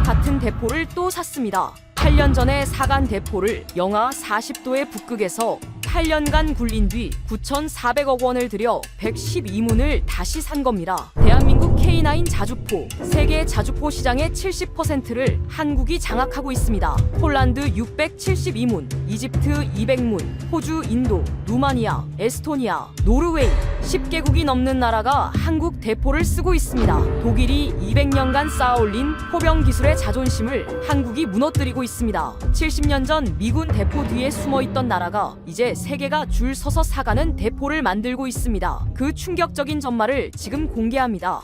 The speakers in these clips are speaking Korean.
같은 대포를 또 샀습니다. 8년 전에 사간 대포를 영하 40도의 북극에서 8년간 굴린 뒤 9,400억 원을 들여 112문을 다시 산 겁니다. 대한민국 K9 자주포, 세계 자주포 시장의 70%를 한국이 장악하고 있습니다. 폴란드 672문, 이집트 200문, 호주, 인도, 루마니아, 에스토니아, 노르웨이 10개국이 넘는 나라가 한국 대포를 쓰고 있습니다. 독일이 200년간 쌓아올린 포병 기술의 자존심을 한국이 무너뜨리고 있습니다. 70년 전 미군 대포 뒤에 숨어있던 나라가 이제 세계가 줄 서서 사가는 대포를 만들고 있습니다. 그 충격적인 전말을 지금 공개합니다.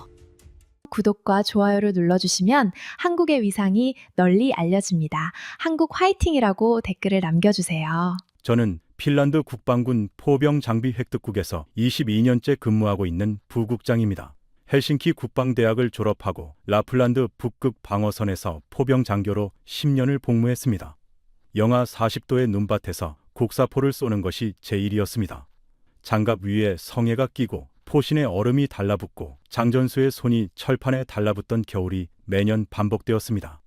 구독과 좋아요를 눌러주시면 한국의 위상이 널리 알려집니다. 한국 화이팅이라고 댓글을 남겨주세요. 저는 핀란드 국방군 포병 장비 획득국에서 22년째 근무하고 있는 부국장입니다. 헬싱키 국방대학을 졸업하고 라플란드 북극 방어선에서 포병 장교로 10년을 복무했습니다. 영하 40도의 눈밭에서 곡사포를 쏘는 것이 제 일이었습니다. 장갑 위에 성에가 끼고 포신에 얼음이 달라붙고 장전수의 손이 철판에 달라붙던 겨울이 매년 반복되었습니다.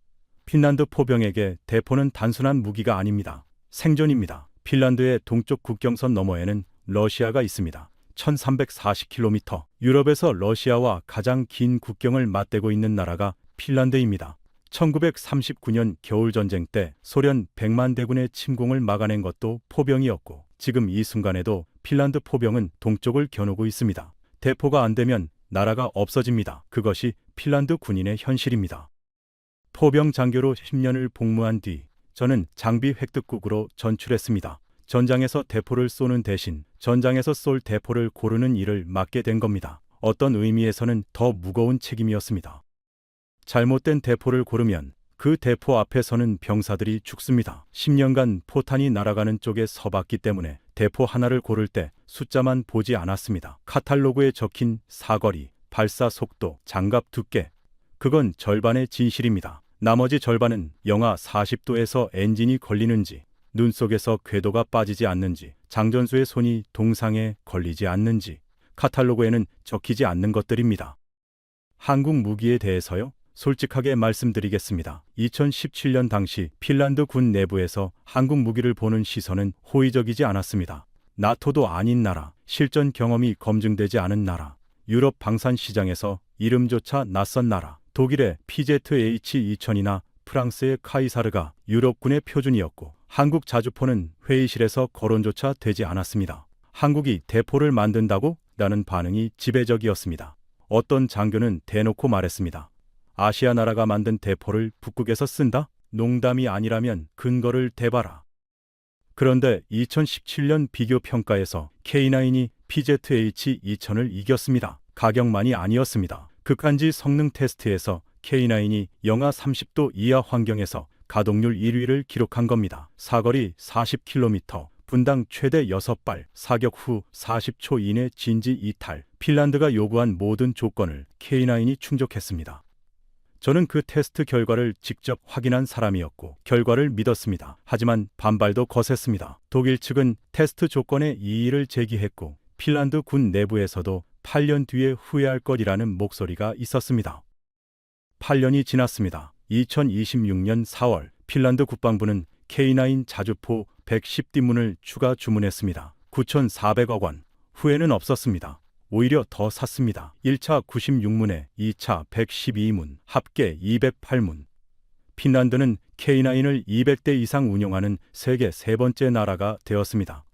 핀란드 포병에게 대포는 단순한 무기가 아닙니다. 생존입니다. 핀란드의 동쪽 국경선 너머에는 러시아가 있습니다. 1340km, 유럽에서 러시아와 가장 긴 국경을 맞대고 있는 나라가 핀란드입니다. 1939년 겨울전쟁 때 소련 100만 대군의 침공을 막아낸 것도 포병이었고 지금 이 순간에도 핀란드 포병은 동쪽을 겨누고 있습니다. 대포가 안 되면 나라가 없어집니다. 그것이 핀란드 군인의 현실입니다. 포병 장교로 10년을 복무한 뒤 저는 장비 획득국으로 전출했습니다. 전장에서 대포를 쏘는 대신 전장에서 쏠 대포를 고르는 일을 맡게 된 겁니다. 어떤 의미에서는 더 무거운 책임이었습니다. 잘못된 대포를 고르면 그 대포 앞에 서는 병사들이 죽습니다. 10년간 포탄이 날아가는 쪽에 서봤기 때문에 대포 하나를 고를 때 숫자만 보지 않았습니다. 카탈로그에 적힌 사거리, 발사 속도, 장갑 두께, 그건 절반의 진실입니다. 나머지 절반은 영하 40도에서 엔진이 걸리는지, 눈 속에서 궤도가 빠지지 않는지, 장전수의 손이 동상에 걸리지 않는지, 카탈로그에는 적히지 않는 것들입니다. 한국 무기에 대해서요? 솔직하게 말씀드리겠습니다. 2017년 당시 핀란드 군 내부에서 한국 무기를 보는 시선은 호의적이지 않았습니다. 나토도 아닌 나라, 실전 경험이 검증되지 않은 나라, 유럽 방산 시장에서 이름조차 낯선 나라, 독일의 PZH-2000이나 프랑스의 카이사르가 유럽군의 표준이었고 한국 자주포는 회의실에서 거론조차 되지 않았습니다. 한국이 대포를 만든다고? 라는 반응이 지배적이었습니다. 어떤 장교는 대놓고 말했습니다. 아시아 나라가 만든 대포를 북극에서 쓴다? 농담이 아니라면 근거를 대봐라. 그런데 2017년 비교 평가에서 K9이 PZH-2000을 이겼습니다. 가격만이 아니었습니다. 극한지 성능 테스트에서 K9이 영하 30도 이하 환경에서 가동률 1위를 기록한 겁니다. 사거리 40km, 분당 최대 6발, 사격 후 40초 이내 진지 이탈, 핀란드가 요구한 모든 조건을 K9이 충족했습니다. 저는 그 테스트 결과를 직접 확인한 사람이었고 결과를 믿었습니다. 하지만 반발도 거셌습니다. 독일 측은 테스트 조건에 이의를 제기했고 핀란드 군 내부에서도 8년 뒤에 후회할 것이라는 목소리가 있었습니다. 8년이 지났습니다. 2026년 4월 핀란드 국방부는 K9 자주포 110띠문을 추가 주문했습니다. 9,400억 원. 후회는 없었습니다. 오히려 더 샀습니다. 1차 96문에 2차 112문, 합계 208문. 핀란드는 K9을 200대 이상 운용하는 세계 세 번째 나라가 되었습니다.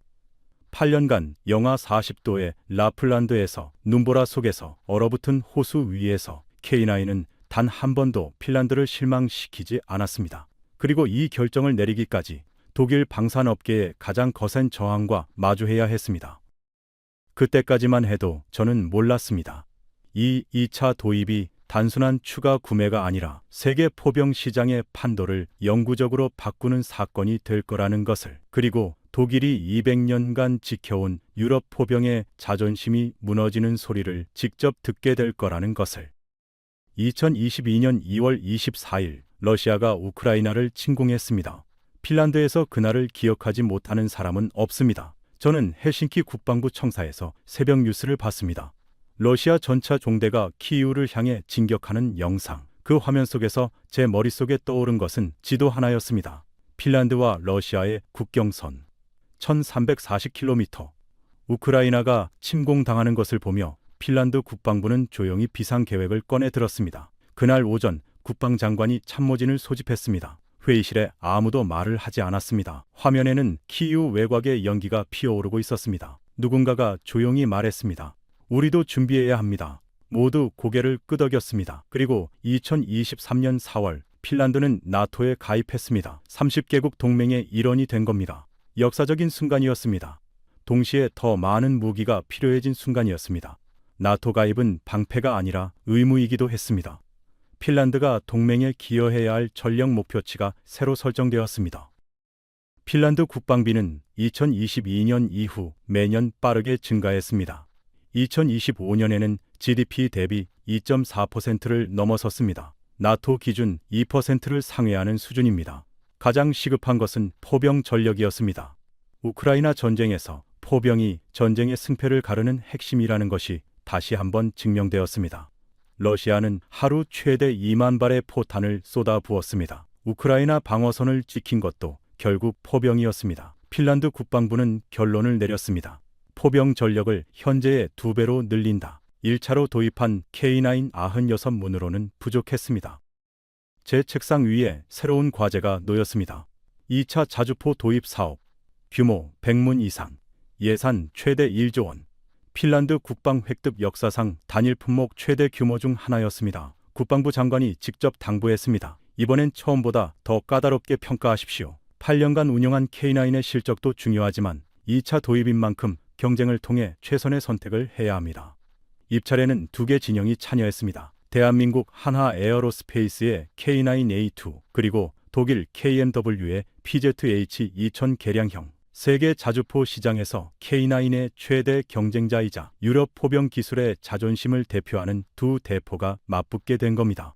8년간 영하 40도의 라플란드에서 눈보라 속에서 얼어붙은 호수 위에서 K9은 단 한 번도 핀란드를 실망시키지 않았습니다. 그리고 이 결정을 내리기까지 독일 방산업계의 가장 거센 저항과 마주해야 했습니다. 그때까지만 해도 저는 몰랐습니다. 이 2차 도입이 단순한 추가 구매가 아니라 세계 포병 시장의 판도를 영구적으로 바꾸는 사건이 될 거라는 것을, 그리고 독일이 200년간 지켜온 유럽 포병의 자존심이 무너지는 소리를 직접 듣게 될 거라는 것을. 2022년 2월 24일 러시아가 우크라이나를 침공했습니다. 핀란드에서 그날을 기억하지 못하는 사람은 없습니다. 저는 헬싱키 국방부 청사에서 새벽 뉴스를 봤습니다. 러시아 전차 종대가 키이우를 향해 진격하는 영상. 그 화면 속에서 제 머릿속에 떠오른 것은 지도 하나였습니다. 핀란드와 러시아의 국경선 1340km. 우크라이나가 침공당하는 것을 보며 핀란드 국방부는 조용히 비상계획을 꺼내 들었습니다. 그날 오전 국방장관이 참모진을 소집했습니다. 회의실에 아무도 말을 하지 않았습니다. 화면에는 키이우 외곽의 연기가 피어오르고 있었습니다. 누군가가 조용히 말했습니다. 우리도 준비해야 합니다. 모두 고개를 끄덕였습니다. 그리고 2023년 4월 핀란드는 나토에 가입했습니다. 30개국 동맹의 일원이 된 겁니다. 역사적인 순간이었습니다. 동시에 더 많은 무기가 필요해진 순간이었습니다. 나토 가입은 방패가 아니라 의무이기도 했습니다. 핀란드가 동맹에 기여해야 할 전력 목표치가 새로 설정되었습니다. 핀란드 국방비는 2022년 이후 매년 빠르게 증가했습니다. 2025년에는 GDP 대비 2.4%를 넘어섰습니다. 나토 기준 2%를 상회하는 수준입니다. 가장 시급한 것은 포병 전력이었습니다. 우크라이나 전쟁에서 포병이 전쟁의 승패를 가르는 핵심이라는 것이 다시 한번 증명되었습니다. 러시아는 하루 최대 2만 발의 포탄을 쏟아부었습니다. 우크라이나 방어선을 지킨 것도 결국 포병이었습니다. 핀란드 국방부는 결론을 내렸습니다. 포병 전력을 현재의 2배로 늘린다. 1차로 도입한 K9 96문으로는 부족했습니다. 제 책상 위에 새로운 과제가 놓였습니다. 2차 자주포 도입 사업, 규모 100문 이상, 예산 최대 1조 원. 핀란드 국방 획득 역사상 단일 품목 최대 규모 중 하나였습니다. 국방부 장관이 직접 당부했습니다. 이번엔 처음보다 더 까다롭게 평가하십시오. 8년간 운영한 K9의 실적도 중요하지만 2차 도입인 만큼 경쟁을 통해 최선의 선택을 해야 합니다. 입찰에는 2개 진영이 참여했습니다. 대한민국 한화 에어로스페이스의 K9A2 그리고 독일 KMW의 PZH-2000 개량형. 세계 자주포 시장에서 K9의 최대 경쟁자이자 유럽 포병 기술의 자존심을 대표하는 두 대포가 맞붙게 된 겁니다.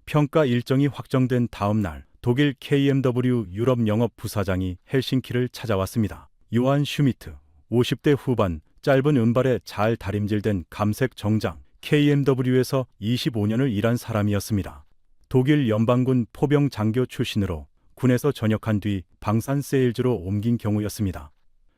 평가 일정이 확정된 다음 날 독일 KMW 유럽 영업 부사장이 헬싱키를 찾아왔습니다. 요한 슈미트, 50대 후반, 짧은 은발에 잘 다림질된 감색 정장, KMW에서 25년을 일한 사람이었습니다. 독일 연방군 포병 장교 출신으로 군에서 전역한 뒤 방산 세일즈로 옮긴 경우였습니다.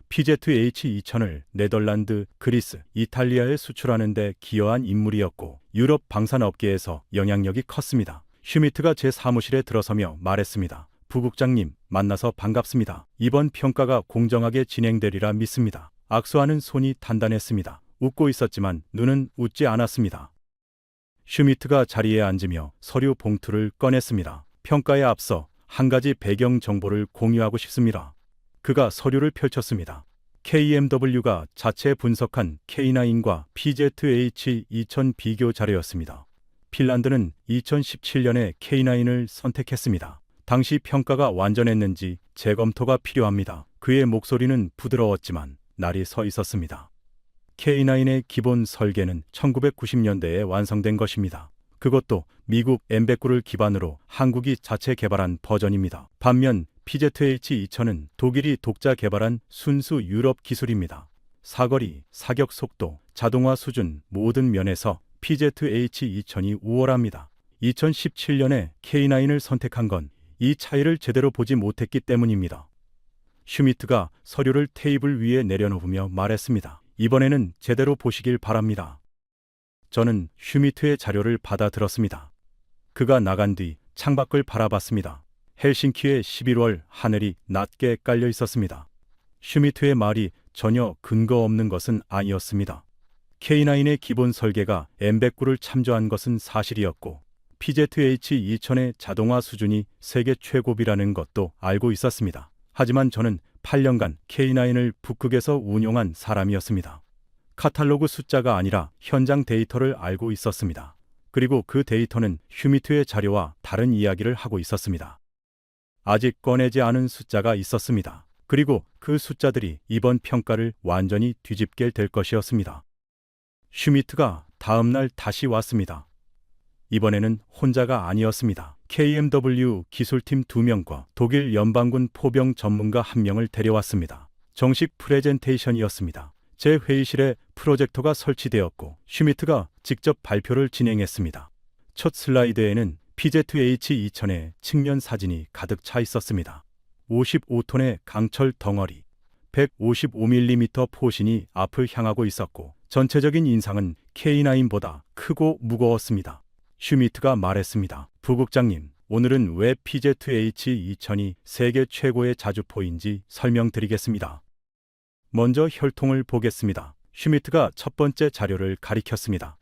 PZH-2000을 네덜란드, 그리스, 이탈리아에 수출하는 데 기여한 인물이었고 유럽 방산업계에서 영향력이 컸습니다. 슈미트가 제 사무실에 들어서며 말했습니다. 부국장님, 만나서 반갑습니다. 이번 평가가 공정하게 진행되리라 믿습니다. 악수하는 손이 단단했습니다. 웃고 있었지만 눈은 웃지 않았습니다. 슈미트가 자리에 앉으며 서류 봉투를 꺼냈습니다. 평가에 앞서 한 가지 배경 정보를 공유하고 싶습니다. 그가 서류를 펼쳤습니다. KMW가 자체 분석한 K9과 PZH-2000 비교 자료였습니다. 핀란드는 2017년에 K9을 선택했습니다. 당시 평가가 완전했는지 재검토가 필요합니다. 그의 목소리는 부드러웠지만 날이 서 있었습니다. K9의 기본 설계는 1990년대에 완성된 것입니다. 그것도 미국 M109를 기반으로 한국이 자체 개발한 버전입니다. 반면 PZH-2000은 독일이 독자 개발한 순수 유럽 기술입니다. 사거리, 사격 속도, 자동화 수준 모든 면에서 PZH-2000이 우월합니다. 2017년에 K9을 선택한 건 이 차이를 제대로 보지 못했기 때문입니다. 슈미트가 서류를 테이블 위에 내려놓으며 말했습니다. 이번에는 제대로 보시길 바랍니다. 저는 슈미트의 자료를 받아들었습니다. 그가 나간 뒤 창밖을 바라봤습니다. 헬싱키의 11월 하늘이 낮게 깔려 있었습니다. 슈미트의 말이 전혀 근거 없는 것은 아니었습니다. K9의 기본 설계가 M109를 참조한 것은 사실이었고 PZH-2000의 자동화 수준이 세계 최고비라는 것도 알고 있었습니다. 하지만 저는 8년간 K9을 북극에서 운용한 사람이었습니다. 카탈로그 숫자가 아니라 현장 데이터를 알고 있었습니다. 그리고 그 데이터는 슈미트의 자료와 다른 이야기를 하고 있었습니다. 아직 꺼내지 않은 숫자가 있었습니다. 그리고 그 숫자들이 이번 평가를 완전히 뒤집게 될 것이었습니다. 슈미트가 다음 날 다시 왔습니다. 이번에는 혼자가 아니었습니다. KMW 기술팀 2명과 독일 연방군 포병 전문가 1명을 데려왔습니다. 정식 프레젠테이션이었습니다. 제 회의실에 프로젝터가 설치되었고 슈미트가 직접 발표를 진행했습니다. 첫 슬라이드에는 PZ-H2000의 측면 사진이 가득 차 있었습니다. 55톤의 강철 덩어리, 155mm 포신이 앞을 향하고 있었고 전체적인 인상은 K9보다 크고 무거웠습니다. 슈미트가 말했습니다. 부국장님, 오늘은 왜 PZ-H2000이 세계 최고의 자주포인지 설명드리겠습니다. 먼저 혈통을 보겠습니다. 슈미트가 첫 번째 자료를 가리켰습니다.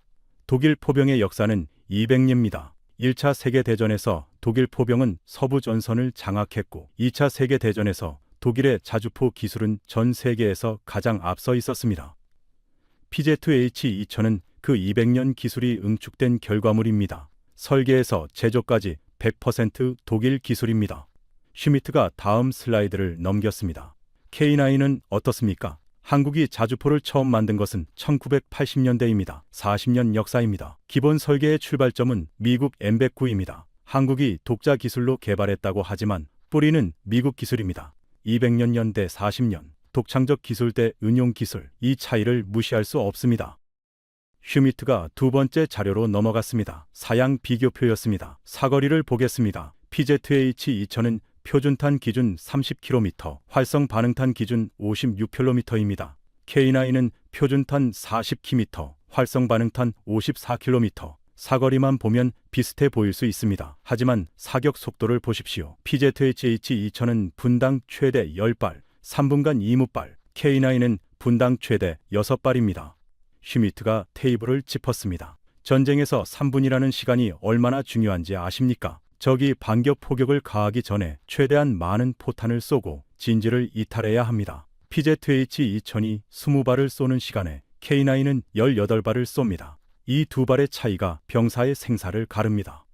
독일 포병의 역사는 200년입니다. 1차 세계대전에서 독일 포병은 서부 전선을 장악했고 2차 세계대전에서 독일의 자주포 기술은 전 세계에서 가장 앞서 있었습니다. PZ-H2000은 그 200년 기술이 응축된 결과물입니다. 설계에서 제조까지 100% 독일 기술입니다. 슈미트가 다음 슬라이드를 넘겼습니다. K9은 어떻습니까? 한국이 자주포를 처음 만든 것은 1980년대입니다. 40년 역사입니다. 기본 설계의 출발점은 미국 M109입니다. 한국이 독자 기술로 개발했다고 하지만 뿌리는 미국 기술입니다. 200년 대 40년, 독창적 기술 대 응용 기술, 이 차이를 무시할 수 없습니다. 슈미트가 두 번째 자료로 넘어갔습니다. 사양 비교표였습니다. 사거리를 보겠습니다. PZ-H2000은 표준탄 기준 30km, 활성 반응탄 기준 56km입니다. K9은 표준탄 40km, 활성 반응탄 54km. 사거리만 보면 비슷해 보일 수 있습니다. 하지만 사격 속도를 보십시오. PZ-H2000은 분당 최대 10발, 3분간 2무발, K9은 분당 최대 6발입니다. 슈미트가 테이블을 짚었습니다. 전쟁에서 3분이라는 시간이 얼마나 중요한지 아십니까? 적이 반격 포격을 가하기 전에 최대한 많은 포탄을 쏘고 진지를 이탈해야 합니다. PZ-H2000이 20발을 쏘는 시간에 K9은 18발을 쏩니다. 이 두 발의 차이가 병사의 생사를 가릅니다.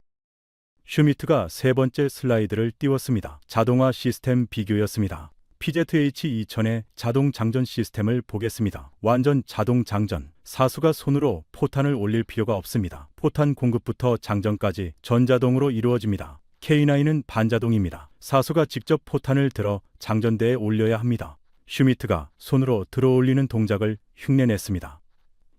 슈미트가 세 번째 슬라이드를 띄웠습니다. 자동화 시스템 비교였습니다. PZ-H2000의 자동 장전 시스템을 보겠습니다. 완전 자동 장전. 사수가 손으로 포탄을 올릴 필요가 없습니다. 포탄 공급부터 장전까지 전자동으로 이루어집니다. K9은 반자동입니다. 사수가 직접 포탄을 들어 장전대에 올려야 합니다. 슈미트가 손으로 들어 올리는 동작을 흉내냈습니다.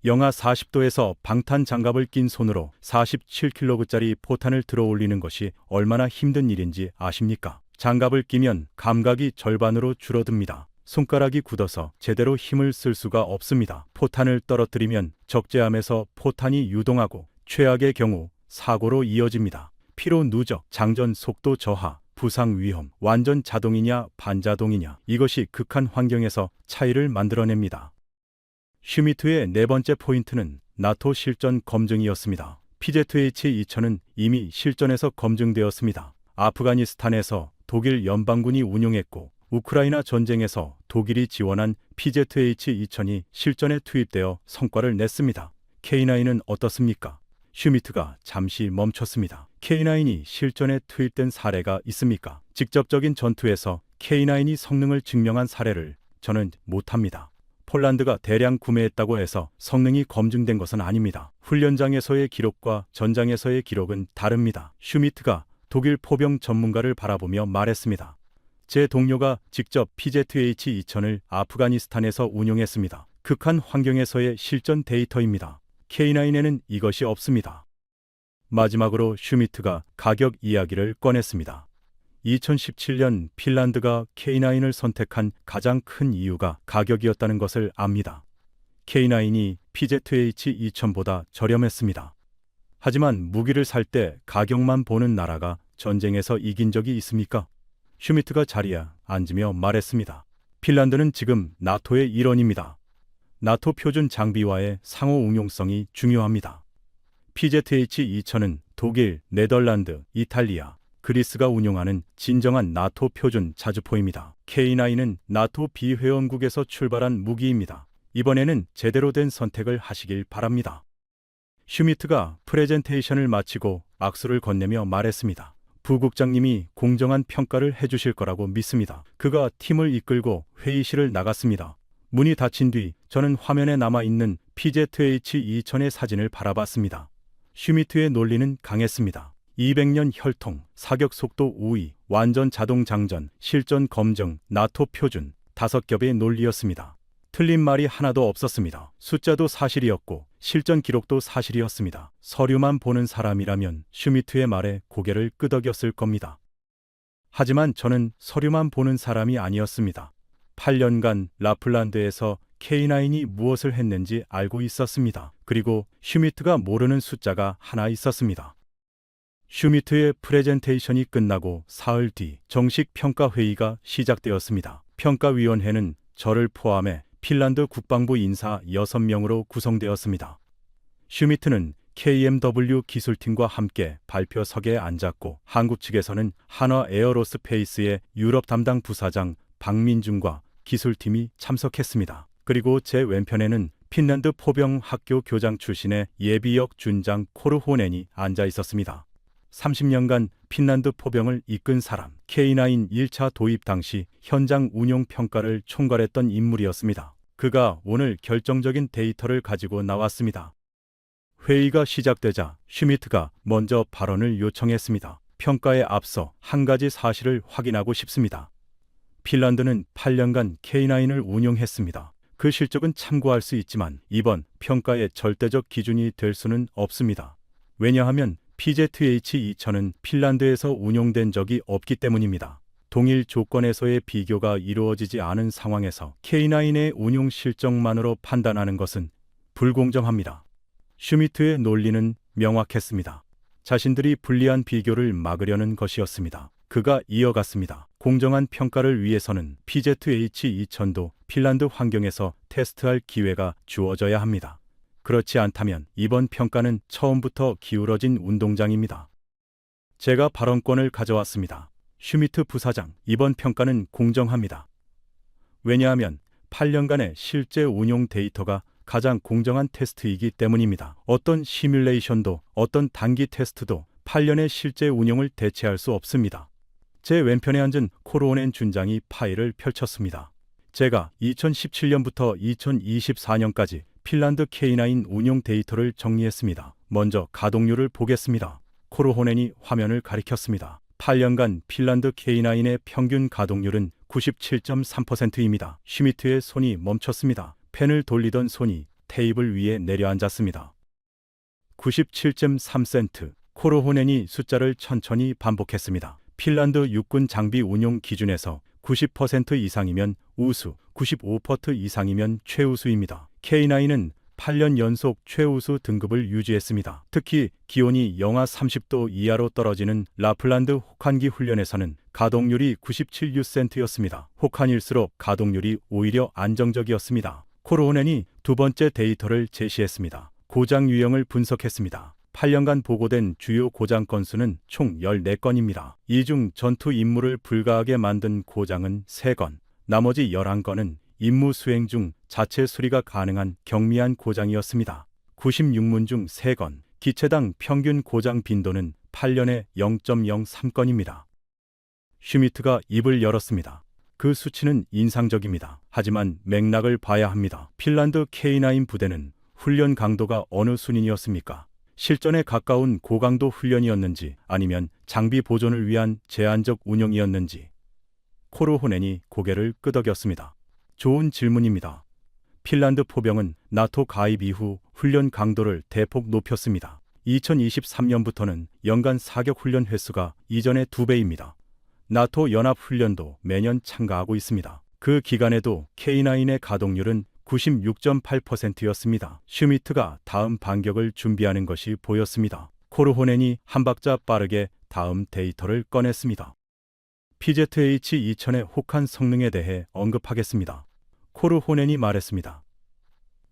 영하 40도에서 방탄 장갑을 낀 손으로 47kg짜리 포탄을 들어 올리는 것이 얼마나 힘든 일인지 아십니까? 장갑을 끼면 감각이 절반으로 줄어듭니다. 손가락이 굳어서 제대로 힘을 쓸 수가 없습니다. 포탄을 떨어뜨리면 적재함에서 포탄이 유동하고 최악의 경우 사고로 이어집니다. 피로 누적, 장전 속도 저하, 부상 위험, 완전 자동이냐 반자동이냐, 이것이 극한 환경에서 차이를 만들어냅니다. 슈미트의 네 번째 포인트는 나토 실전 검증이었습니다. PZ-H2000은 이미 실전에서 검증되었습니다. 아프가니스탄에서 독일 연방군이 운용했고 우크라이나 전쟁에서 독일이 지원한 PZ-H2000이 실전에 투입되어 성과를 냈습니다. K9은 어떻습니까? 슈미트가 잠시 멈췄습니다. K9이 실전에 투입된 사례가 있습니까? 직접적인 전투에서 K9이 성능을 증명한 사례를 저는 못합니다. 폴란드가 대량 구매했다고 해서 성능이 검증된 것은 아닙니다. 훈련장에서의 기록과 전장에서의 기록은 다릅니다. 슈미트가 독일 포병 전문가를 바라보며 말했습니다. 제 동료가 직접 PZ-H2000을 아프가니스탄에서 운용했습니다. 극한 환경에서의 실전 데이터입니다. K9에는 이것이 없습니다. 마지막으로 슈미트가 가격 이야기를 꺼냈습니다. 2017년 핀란드가 K9을 선택한 가장 큰 이유가 가격이었다는 것을 압니다. K9이 PZ-H2000보다 저렴했습니다. 하지만 무기를 살 때 가격만 보는 나라가 전쟁에서 이긴 적이 있습니까? 슈미트가 자리에 앉으며 말했습니다. 핀란드는 지금 나토의 일원입니다. 나토 표준 장비와의 상호 응용성이 중요합니다. PZ-H2000은 독일, 네덜란드, 이탈리아, 그리스가 운용하는 진정한 나토 표준 자주포입니다. K9은 나토 비회원국에서 출발한 무기입니다. 이번에는 제대로 된 선택을 하시길 바랍니다. 슈미트가 프레젠테이션을 마치고 악수를 건네며 말했습니다. 부국장님이 공정한 평가를 해주실 거라고 믿습니다. 그가 팀을 이끌고 회의실을 나갔습니다. 문이 닫힌 뒤 저는 화면에 남아있는 PZ-H2000의 사진을 바라봤습니다. 슈미트의 논리는 강했습니다. 200년 혈통, 사격 속도 우위, 완전 자동 장전, 실전 검증, 나토 표준, 5겹의 논리였습니다. 틀린 말이 하나도 없었습니다. 숫자도 사실이었고 실전 기록도 사실이었습니다. 서류만 보는 사람이라면 슈미트의 말에 고개를 끄덕였을 겁니다. 하지만 저는 서류만 보는 사람이 아니었습니다. 8년간 라플란드에서 K9이 무엇을 했는지 알고 있었습니다. 그리고 슈미트가 모르는 숫자가 하나 있었습니다. 슈미트의 프레젠테이션이 끝나고 사흘 뒤 정식 평가 회의가 시작되었습니다. 평가위원회는 저를 포함해 핀란드 국방부 인사 6명으로 구성되었습니다. 슈미트는 KMW 기술팀과 함께 발표석에 앉았고 한국 측에서는 한화 에어로스페이스의 유럽 담당 부사장 박민중과 기술팀이 참석했습니다. 그리고 제 왼편에는 핀란드 포병 학교 교장 출신의 예비역 준장 코르호넨이 앉아 있었습니다. 30년간 핀란드 포병을 이끈 사람, K9 1차 도입 당시 현장 운용 평가를 총괄했던 인물이었습니다. 그가 오늘 결정적인 데이터를 가지고 나왔습니다. 회의가 시작되자 슈미트가 먼저 발언을 요청했습니다. 평가에 앞서 한 가지 사실을 확인하고 싶습니다. 핀란드는 8년간 K9을 운용했습니다. 그 실적은 참고할 수 있지만 이번 평가의 절대적 기준이 될 수는 없습니다. 왜냐하면 PZH-2000은 핀란드에서 운용된 적이 없기 때문입니다. 동일 조건에서의 비교가 이루어지지 않은 상황에서 K9의 운용 실적만으로 판단하는 것은 불공정합니다. 슈미트의 논리는 명확했습니다. 자신들이 불리한 비교를 막으려는 것이었습니다. 그가 이어갔습니다. 공정한 평가를 위해서는 PZH-2000도 핀란드 환경에서 테스트할 기회가 주어져야 합니다. 그렇지 않다면 이번 평가는 처음부터 기울어진 운동장입니다. 제가 발언권을 가져왔습니다. 슈미트 부사장, 이번 평가는 공정합니다. 왜냐하면 8년간의 실제 운용 데이터가 가장 공정한 테스트이기 때문입니다. 어떤 시뮬레이션도 어떤 단기 테스트도 8년의 실제 운용을 대체할 수 없습니다. 제 왼편에 앉은 코르호넨 준장이 파일을 펼쳤습니다. 제가 2017년부터 2024년까지 핀란드 K9 운용 데이터를 정리했습니다. 먼저 가동률을 보겠습니다. 코르호넨이 화면을 가리켰습니다. 8년간 핀란드 K9의 평균 가동률은 97.3%입니다. 슈미트의 손이 멈췄습니다. 펜을 돌리던 손이 테이블 위에 내려앉았습니다. 97.3센트. 코르호넨이 숫자를 천천히 반복했습니다. 핀란드 육군 장비 운용 기준에서 90% 이상이면 우수, 95% 이상이면 최우수입니다. K9은 8년 연속 최우수 등급을 유지했습니다. 특히 기온이 영하 30도 이하로 떨어지는 라플란드 혹한기 훈련에서는 가동률이 97유센트였습니다. 혹한일수록 가동률이 오히려 안정적이었습니다. 코르호넨이 두 번째 데이터를 제시했습니다. 고장 유형을 분석했습니다. 8년간 보고된 주요 고장 건수는 총 14건입니다. 이 중 전투 임무를 불가하게 만든 고장은 3건, 나머지 11건은 임무 수행 중 자체 수리가 가능한 경미한 고장이었습니다. 96문 중 3건, 기체당 평균 고장 빈도는 8년에 0.03건입니다. 슈미트가 입을 열었습니다. 그 수치는 인상적입니다. 하지만 맥락을 봐야 합니다. 핀란드 K9 부대는 훈련 강도가 어느 수준이었습니까? 실전에 가까운 고강도 훈련이었는지 아니면 장비 보존을 위한 제한적 운용이었는지. 코르호넨이 고개를 끄덕였습니다. 좋은 질문입니다. 핀란드 포병은 나토 가입 이후 훈련 강도를 대폭 높였습니다. 2023년부터는 연간 사격 훈련 횟수가 이전의 2배입니다. 나토 연합 훈련도 매년 참가하고 있습니다. 그 기간에도 K9의 가동률은 96.8%였습니다. 슈미트가 다음 반격을 준비하는 것이 보였습니다. 코르호넨이 한 박자 빠르게 다음 데이터를 꺼냈습니다. PZH-2000의 혹한 성능에 대해 언급하겠습니다. 코르호넨이 말했습니다.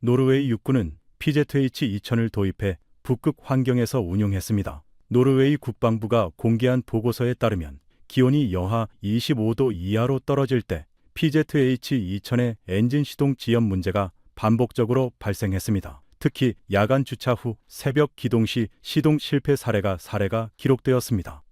노르웨이 육군은 PZH-2000을 도입해 북극 환경에서 운용했습니다. 노르웨이 국방부가 공개한 보고서에 따르면 기온이 영하 25도 이하로 떨어질 때 PZH-2000의 엔진 시동 지연 문제가 반복적으로 발생했습니다. 특히 야간 주차 후 새벽 기동 시 시동 실패 사례가 기록되었습니다.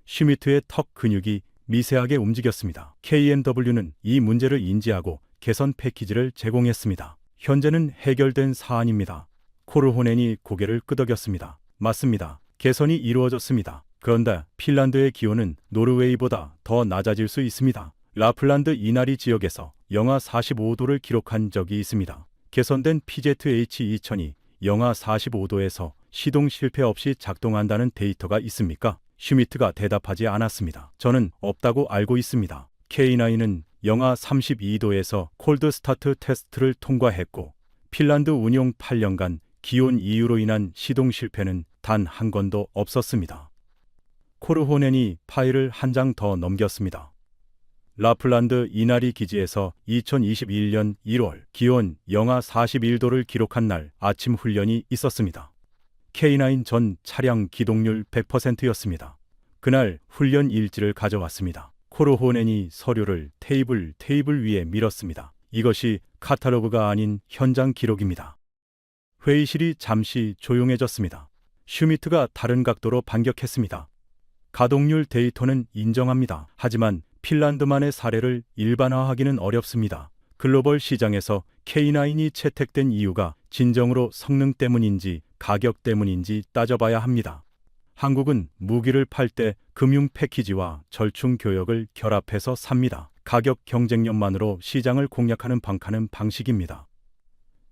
슈미트의 턱 근육이 미세하게 움직였습니다. KMW는 이 문제를 인지하고 개선 패키지를 제공했습니다. 현재는 해결된 사안입니다. 코르호넨이 고개를 끄덕였습니다. 맞습니다. 개선이 이루어졌습니다. 그런데 핀란드의 기온은 노르웨이보다 더 낮아질 수 있습니다. 라플란드 이나리 지역에서 영하 45도를 기록한 적이 있습니다. 개선된 PZH-2000이 영하 45도에서 시동 실패 없이 작동한다는 데이터가 있습니까? 슈미트가 대답하지 않았습니다. 저는 없다고 알고 있습니다. K9은 영하 32도에서 콜드 스타트 테스트를 통과했고 핀란드 운용 8년간 기온 이유로 인한 시동 실패는 단 한 건도 없었습니다. 코르호넨이 파일을 한 장 더 넘겼습니다. 라플란드 이나리 기지에서 2021년 1월 기온 영하 41도를 기록한 날 아침 훈련이 있었습니다. K9 전 차량 기동률 100%였습니다. 그날 훈련 일지를 가져왔습니다. 코르호넨이 서류를 테이블 위에 밀었습니다. 이것이 카탈로그가 아닌 현장 기록입니다. 회의실이 잠시 조용해졌습니다. 슈미트가 다른 각도로 반격했습니다. 가동률 데이터는 인정합니다. 하지만 핀란드만의 사례를 일반화하기는 어렵습니다. 글로벌 시장에서 K9이 채택된 이유가 진정으로 성능 때문인지 가격 때문인지 따져봐야 합니다. 한국은 무기를 팔 때 금융 패키지와 절충 교역을 결합해서 삽니다. 가격 경쟁력만으로 시장을 공략하는 방카는 방식입니다.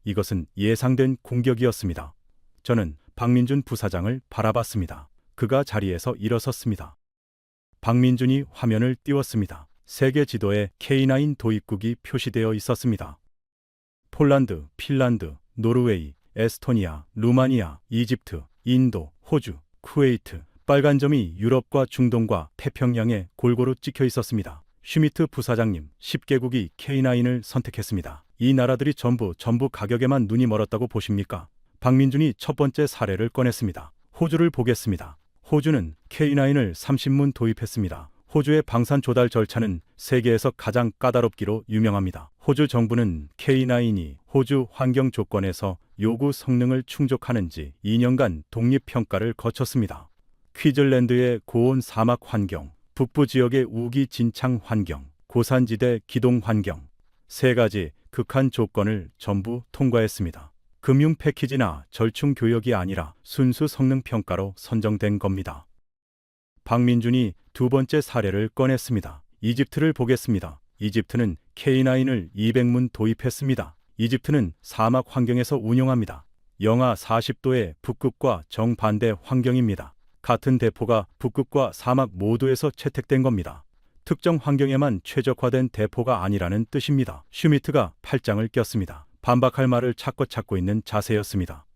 이것은 예상된 공격이었습니다. 저는 박민준 부사장을 바라봤습니다. 그가 자리에서 일어섰습니다. 박민준이 화면을 띄웠습니다. 세계 지도에 K9 도입국이 표시되어 있었습니다. 폴란드, 핀란드, 노르웨이, 에스토니아, 루마니아, 이집트, 인도, 호주, 쿠웨이트, 빨간 점이 유럽과 중동과 태평양에 골고루 찍혀 있었습니다. 슈미트 부사장님, 10개국이 K9을 선택했습니다. 이 나라들이 전부 가격에만 눈이 멀었다고 보십니까? 박민준이 첫 번째 사례를 꺼냈습니다. 호주를 보겠습니다. 호주는 K9을 30문 도입했습니다. 호주의 방산 조달 절차는 세계에서 가장 까다롭기로 유명합니다. 호주 정부는 K9이 호주 환경 조건에서 요구 성능을 충족하는지 2년간 독립평가를 거쳤습니다. 퀴즐랜드의 고온 사막 환경, 북부 지역의 우기 진창 환경, 고산지대 기동 환경, 세 가지 극한 조건을 전부 통과했습니다. 금융 패키지나 절충 교역이 아니라 순수 성능 평가로 선정된 겁니다. 박민준이 두 번째 사례를 꺼냈습니다. 이집트를 보겠습니다. 이집트는 K9을 200문 도입했습니다. 이집트는 사막 환경에서 운용합니다. 영하 40도의 북극과 정반대 환경입니다. 같은 대포가 북극과 사막 모두에서 채택된 겁니다. 특정 환경에만 최적화된 대포가 아니라는 뜻입니다. 슈미트가 팔짱을 꼈습니다. 반박할 말을 찾고 있는 자세였습니다.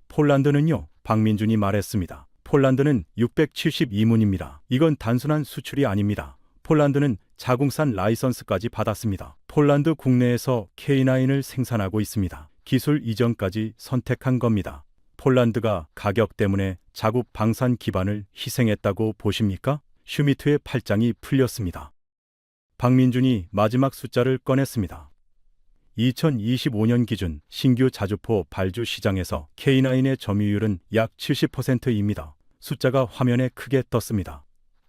폴란드는요? 박민준이 말했습니다. 폴란드는 672문입니다. 이건 단순한 수출이 아닙니다. 폴란드는 자궁산 라이선스까지 받았습니다. 폴란드 국내에서 K9을 생산하고 있습니다. 기술 이전까지 선택한 겁니다. 폴란드가 가격 때문에 자국 방산 기반을 희생했다고 보십니까? 슈미트의 팔짱이 풀렸습니다. 박민준이 마지막 숫자를 꺼냈습니다. 2025년 기준 신규 자주포 발주 시장에서 K9의 점유율은 약 70%입니다. 숫자가 화면에 크게 떴습니다.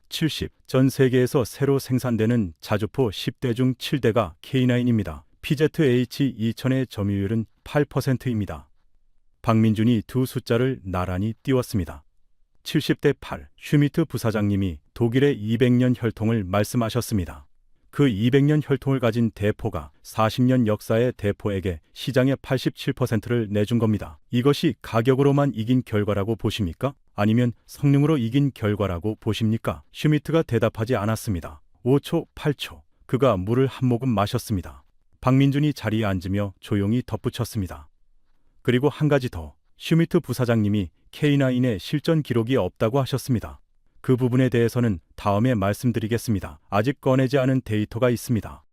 70. 전 세계에서 새로 생산되는 자주포 10대 중 7대가 K9입니다. PZH-2000의 점유율은 8%입니다. 박민준이 두 숫자를 나란히 띄웠습니다. 70대 8. 슈미트 부사장님이 독일의 200년 혈통을 말씀하셨습니다. 그 200년 혈통을 가진 대포가 40년 역사의 대포에게 시장의 87%를 내준 겁니다. 이것이 가격으로만 이긴 결과라고 보십니까? 아니면 성능으로 이긴 결과라고 보십니까? 슈미트가 대답하지 않았습니다. 5초, 8초. 그가 물을 한 모금 마셨습니다. 박민준이 자리에 앉으며 조용히 덧붙였습니다. 그리고 한 가지 더. 슈미트 부사장님이 K9의 실전 기록이 없다고 하셨습니다. 그 부분에 대해서는 다음에 말씀드리겠습니다. 아직 꺼내지 않은 데이터가 있습니다.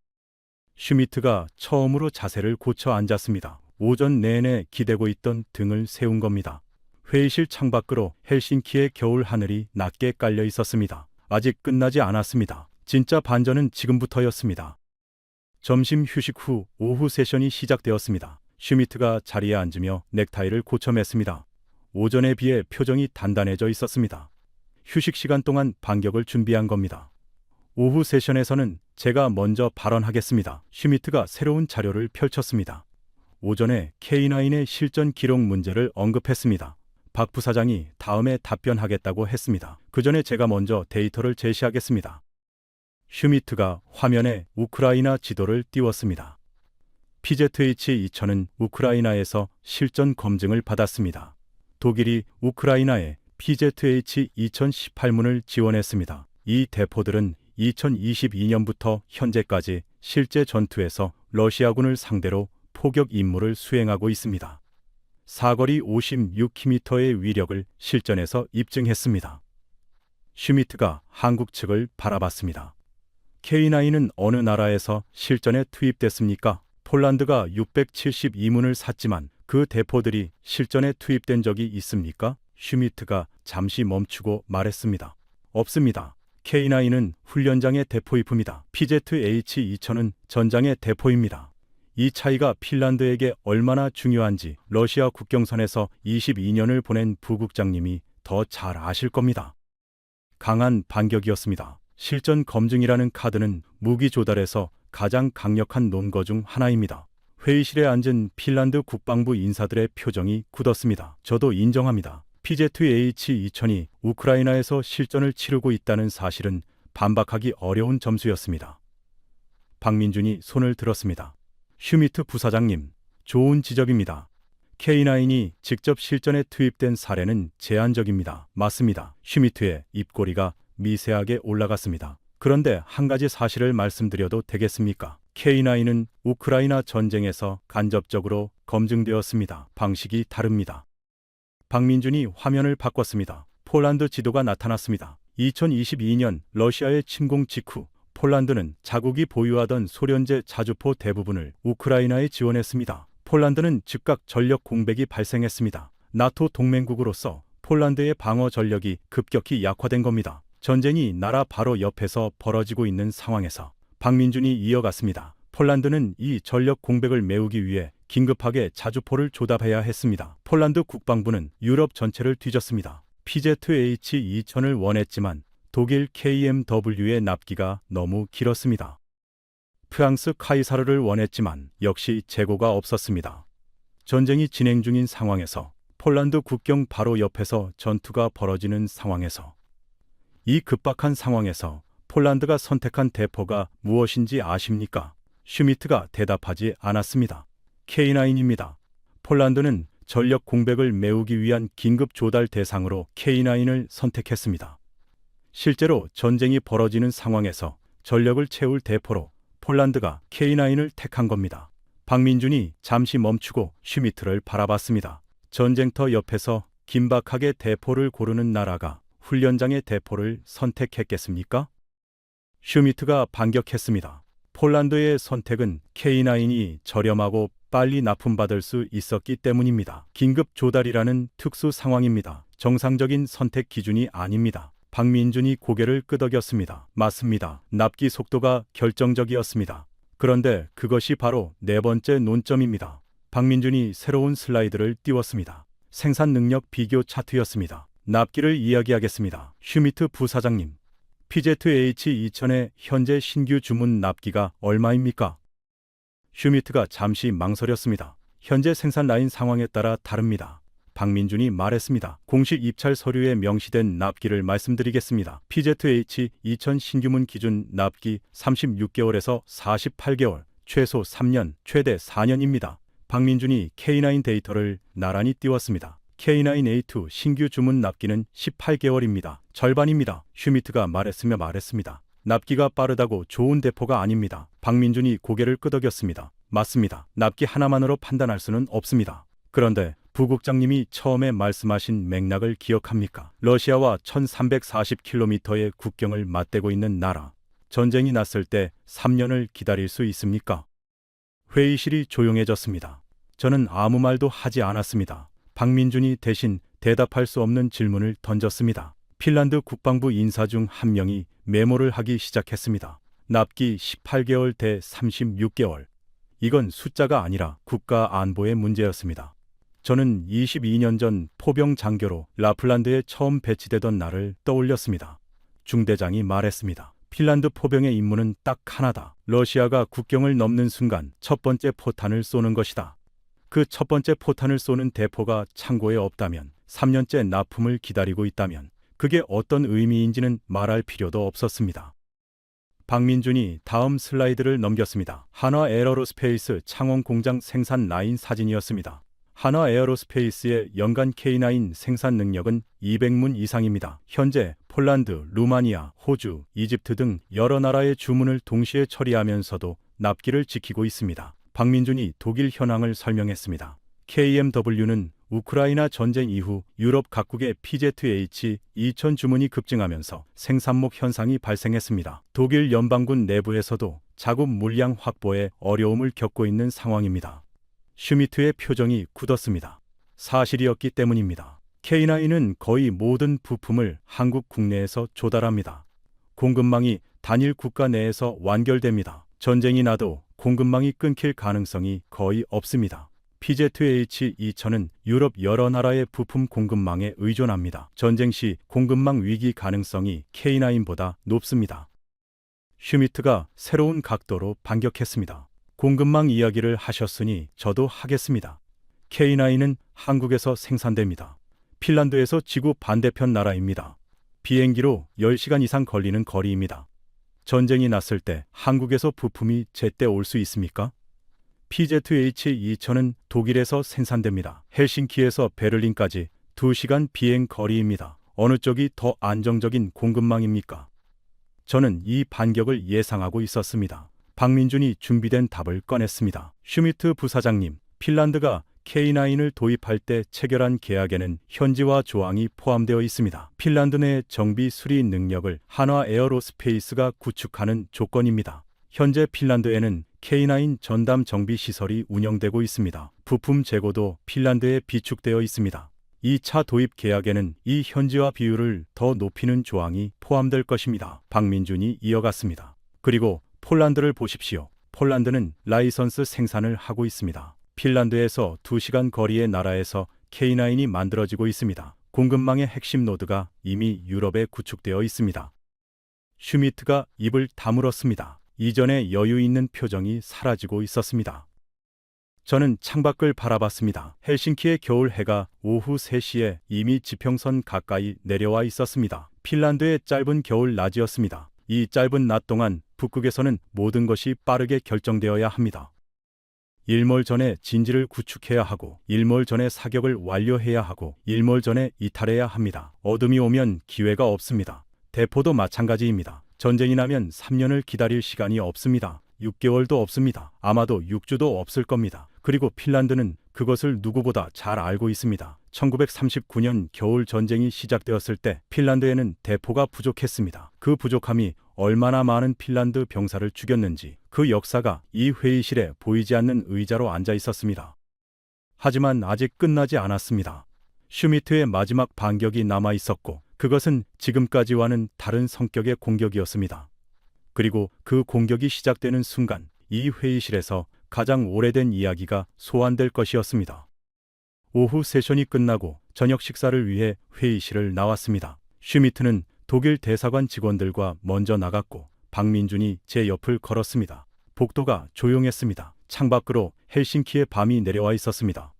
슈미트가 처음으로 자세를 고쳐 앉았습니다. 오전 내내 기대고 있던 등을 세운 겁니다. 회의실 창밖으로 헬싱키의 겨울 하늘이 낮게 깔려 있었습니다. 아직 끝나지 않았습니다. 진짜 반전은 지금부터였습니다. 점심 휴식 후 오후 세션이 시작되었습니다. 슈미트가 자리에 앉으며 넥타이를 고쳐 맸습니다. 오전에 비해 표정이 단단해져 있었습니다. 휴식 시간 동안 반격을 준비한 겁니다. 오후 세션에서는 제가 먼저 발언하겠습니다. 슈미트가 새로운 자료를 펼쳤습니다. 오전에 K9의 실전 기록 문제를 언급했습니다. 박 부사장이 다음에 답변하겠다고 했습니다. 그 전에 제가 먼저 데이터를 제시하겠습니다. 슈미트가 화면에 우크라이나 지도를 띄웠습니다. PZH-2000은 우크라이나에서 실전 검증을 받았습니다. 독일이 우크라이나에 PZH-2018문을 지원했습니다. 이 대포들은 2022년부터 현재까지 실제 전투에서 러시아군을 상대로 포격 임무를 수행하고 있습니다. 사거리 56km의 위력을 실전에서 입증했습니다. 슈미트가 한국 측을 바라봤습니다. K9은 어느 나라에서 실전에 투입됐습니까? 폴란드가 672문을 샀지만 그 대포들이 실전에 투입된 적이 있습니까? 슈미트가 잠시 멈추고 말했습니다. 없습니다. K9은 훈련장의 대포이품이다. PZH-2000은 전장의 대포입니다. 이 차이가 핀란드에게 얼마나 중요한지 러시아 국경선에서 22년을 보낸 부국장님이 더 잘 아실 겁니다. 강한 반격이었습니다. 실전 검증이라는 카드는 무기 조달에서 가장 강력한 논거 중 하나입니다. 회의실에 앉은 핀란드 국방부 인사들의 표정이 굳었습니다. 저도 인정합니다. PZH-2000이 우크라이나에서 실전을 치르고 있다는 사실은 반박하기 어려운 점수였습니다. 박민준이 손을 들었습니다. 슈미트 부사장님, 좋은 지적입니다. K9이 직접 실전에 투입된 사례는 제한적입니다. 맞습니다. 슈미트의 입꼬리가 미세하게 올라갔습니다. 그런데 한 가지 사실을 말씀드려도 되겠습니까? K9은 우크라이나 전쟁에서 간접적으로 검증되었습니다. 방식이 다릅니다. 박민준이 화면을 바꿨습니다. 폴란드 지도가 나타났습니다. 2022년 러시아의 침공 직후 폴란드는 자국이 보유하던 소련제 자주포 대부분을 우크라이나에 지원했습니다. 폴란드는 즉각 전력 공백이 발생했습니다. 나토 동맹국으로서 폴란드의 방어 전력이 급격히 약화된 겁니다. 전쟁이 나라 바로 옆에서 벌어지고 있는 상황에서 박민준이 이어갔습니다. 폴란드는 이 전력 공백을 메우기 위해 긴급하게 자주포를 조달해야 했습니다. 폴란드 국방부는 유럽 전체를 뒤졌습니다. PZH-2000을 원했지만 독일 KMW의 납기가 너무 길었습니다. 프랑스 카이사르를 원했지만 역시 재고가 없었습니다. 전쟁이 진행 중인 상황에서 폴란드 국경 바로 옆에서 전투가 벌어지는 상황에서 이 급박한 상황에서 폴란드가 선택한 대포가 무엇인지 아십니까? 슈미트가 대답하지 않았습니다. K9입니다. 폴란드는 전력 공백을 메우기 위한 긴급 조달 대상으로 K9을 선택했습니다. 실제로 전쟁이 벌어지는 상황에서 전력을 채울 대포로 폴란드가 K9을 택한 겁니다. 박민준이 잠시 멈추고 슈미트를 바라봤습니다. 전쟁터 옆에서 긴박하게 대포를 고르는 나라가 훈련장의 대포를 선택했겠습니까? 슈미트가 반격했습니다. 폴란드의 선택은 K9이 저렴하고 빨리 납품받을 수 있었기 때문입니다. 긴급 조달이라는 특수 상황입니다. 정상적인 선택 기준이 아닙니다. 박민준이 고개를 끄덕였습니다. 맞습니다. 납기 속도가 결정적이었습니다. 그런데 그것이 바로 네 번째 논점입니다. 박민준이 새로운 슬라이드를 띄웠습니다. 생산 능력 비교 차트였습니다. 납기를 이야기하겠습니다. 슈미트 부사장님, PZH-2000의 현재 신규 주문 납기가 얼마입니까? 슈미트가 잠시 망설였습니다. 현재 생산 라인 상황에 따라 다릅니다. 박민준이 말했습니다. 공식 입찰 서류에 명시된 납기를 말씀드리겠습니다. PZH-2000 신규문 기준 납기 36개월에서 48개월, 최소 3년, 최대 4년입니다. 박민준이 K9 데이터를 나란히 띄웠습니다. K9A2 신규 주문 납기는 18개월입니다. 절반입니다. 슈미트가 말했습니다. 납기가 빠르다고 좋은 대포가 아닙니다. 박민준이 고개를 끄덕였습니다. 맞습니다. 납기 하나만으로 판단할 수는 없습니다. 그런데 부국장님이 처음에 말씀하신 맥락을 기억합니까? 러시아와 1340km의 국경을 맞대고 있는 나라. 전쟁이 났을 때 3년을 기다릴 수 있습니까? 회의실이 조용해졌습니다. 저는 아무 말도 하지 않았습니다. 박민준이 대신 대답할 수 없는 질문을 던졌습니다. 핀란드 국방부 인사 중 한 명이 메모를 하기 시작했습니다. 납기 18개월 대 36개월. 이건 숫자가 아니라 국가 안보의 문제였습니다. 저는 22년 전 포병 장교로 라플란드에 처음 배치되던 날을 떠올렸습니다. 중대장이 말했습니다. 핀란드 포병의 임무는 딱 하나다. 러시아가 국경을 넘는 순간 첫 번째 포탄을 쏘는 것이다. 그 첫 번째 포탄을 쏘는 대포가 창고에 없다면, 3년째 납품을 기다리고 있다면 그게 어떤 의미인지는 말할 필요도 없었습니다. 박민준이 다음 슬라이드를 넘겼습니다. 한화 에어로스페이스 창원 공장 생산 라인 사진이었습니다. 한화 에어로스페이스의 연간 K9 생산 능력은 200문 이상입니다. 현재 폴란드, 루마니아, 호주, 이집트 등 여러 나라의 주문을 동시에 처리하면서도 납기를 지키고 있습니다. 박민준이 독일 현황을 설명했습니다. KMW는 우크라이나 전쟁 이후 유럽 각국의 PZH-2000 주문이 급증하면서 생산목 현상이 발생했습니다. 독일 연방군 내부에서도 자국 물량 확보에 어려움을 겪고 있는 상황입니다. 슈미트의 표정이 굳었습니다. 사실이었기 때문입니다. K9은 거의 모든 부품을 한국 국내에서 조달합니다. 공급망이 단일 국가 내에서 완결됩니다. 전쟁이 나도 공급망이 끊길 가능성이 거의 없습니다. PZH-2000은 유럽 여러 나라의 부품 공급망에 의존합니다. 전쟁 시 공급망 위기 가능성이 K9보다 높습니다. 슈미트가 새로운 각도로 반격했습니다. 공급망 이야기를 하셨으니 저도 하겠습니다. K9은 한국에서 생산됩니다. 핀란드에서 지구 반대편 나라입니다. 비행기로 10시간 이상 걸리는 거리입니다. 전쟁이 났을 때 한국에서 부품이 제때 올 수 있습니까? PZH-2000은 독일에서 생산됩니다. 헬싱키에서 베를린까지 2시간 비행 거리입니다. 어느 쪽이 더 안정적인 공급망입니까? 저는 이 반격을 예상하고 있었습니다. 박민준이 준비된 답을 꺼냈습니다. 슈미트 부사장님, 핀란드가 K9을 도입할 때 체결한 계약에는 현지화 조항이 포함되어 있습니다. 핀란드 내 정비 수리 능력을 한화 에어로스페이스가 구축하는 조건입니다. 현재 핀란드에는 K9 전담 정비 시설이 운영되고 있습니다. 부품 재고도 핀란드에 비축되어 있습니다. 이 차 도입 계약에는 이 현지화 비율을 더 높이는 조항이 포함될 것입니다. 박민준이 이어갔습니다. 그리고 폴란드를 보십시오. 폴란드는 라이선스 생산을 하고 있습니다. 핀란드에서 2시간 거리의 나라에서 K9이 만들어지고 있습니다. 공급망의 핵심 노드가 이미 유럽에 구축되어 있습니다. 슈미트가 입을 다물었습니다. 이전의 여유 있는 표정이 사라지고 있었습니다. 저는 창밖을 바라봤습니다. 헬싱키의 겨울 해가 오후 3시에 이미 지평선 가까이 내려와 있었습니다. 핀란드의 짧은 겨울 낮이었습니다. 이 짧은 낮 동안 북극에서는 모든 것이 빠르게 결정되어야 합니다. 일몰 전에 진지를 구축해야 하고, 일몰 전에 사격을 완료해야 하고, 일몰 전에 이탈해야 합니다. 어둠이 오면 기회가 없습니다. 대포도 마찬가지입니다. 전쟁이 나면 3년을 기다릴 시간이 없습니다. 6개월도 없습니다. 아마도 6주도 없을 겁니다. 그리고 핀란드는 그것을 누구보다 잘 알고 있습니다. 1939년 겨울 전쟁이 시작되었을 때 핀란드에는 대포가 부족했습니다. 그 부족함이 얼마나 많은 핀란드 병사를 죽였는지 그 역사가 이 회의실에 보이지 않는 의자로 앉아 있었습니다. 하지만 아직 끝나지 않았습니다. 슈미트의 마지막 반격이 남아 있었고 그것은 지금까지와는 다른 성격의 공격이었습니다. 그리고 그 공격이 시작되는 순간 이 회의실에서 가장 오래된 이야기가 소환될 것이었습니다. 오후 세션이 끝나고 저녁 식사를 위해 회의실을 나왔습니다. 슈미트는 독일 대사관 직원들과 먼저 나갔고 박민준이 제 옆을 걸었습니다. 복도가 조용했습니다. 창밖으로 헬싱키의 밤이 내려와 있었습니다.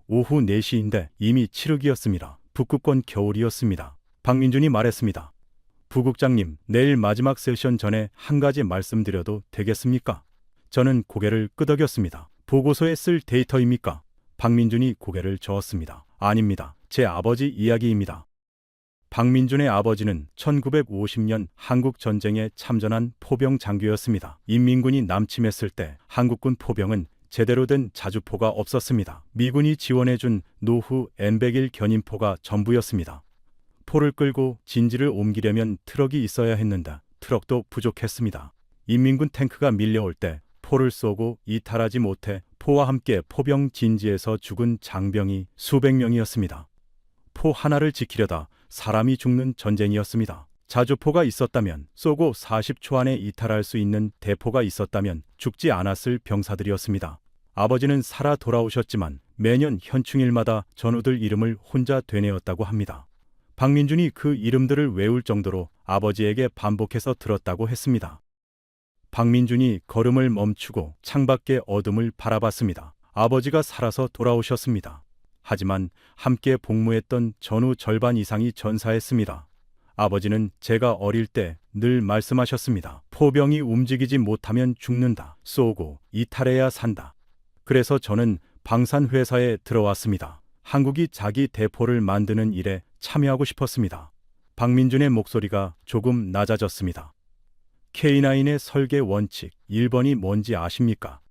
오후 4시인데 이미 칠흑이었습니다. 북극권 겨울이었습니다. 박민준이 말했습니다. 부국장님, 내일 마지막 세션 전에 한 가지 말씀드려도 되겠습니까? 저는 고개를 끄덕였습니다. 보고서에 쓸 데이터입니까? 박민준이 고개를 저었습니다. 아닙니다. 제 아버지 이야기입니다. 박민준의 아버지는 1950년 한국 전쟁에 참전한 포병 장교였습니다. 인민군이 남침했을 때 한국군 포병은 제대로 된 자주포가 없었습니다. 미군이 지원해준 노후 M101 견인포가 전부였습니다. 포를 끌고 진지를 옮기려면 트럭이 있어야 했는데 트럭도 부족했습니다. 인민군 탱크가 밀려올 때 포를 쏘고 이탈하지 못해 포와 함께 포병 진지에서 죽은 장병이 수백 명이었습니다. 포 하나를 지키려다 사람이 죽는 전쟁이었습니다. 자주포가 있었다면, 쏘고 40초 안에 이탈할 수 있는 대포가 있었다면 죽지 않았을 병사들이었습니다. 아버지는 살아 돌아오셨지만 매년 현충일마다 전우들 이름을 혼자 되뇌었다고 합니다. 박민준이 그 이름들을 외울 정도로 아버지에게 반복해서 들었다고 했습니다. 박민준이 걸음을 멈추고 창밖의 어둠을 바라봤습니다. 아버지가 살아서 돌아오셨습니다. 하지만 함께 복무했던 전우 절반 이상이 전사했습니다. 아버지는 제가 어릴 때 늘 말씀하셨습니다. 포병이 움직이지 못하면 죽는다. 쏘고 이탈해야 산다. 그래서 저는 방산회사에 들어왔습니다. 한국이 자기 대포를 만드는 일에 참여하고 싶었습니다. 박민준의 목소리가 조금 낮아졌습니다. K9의 설계 원칙 1번이 뭔지 아십니까?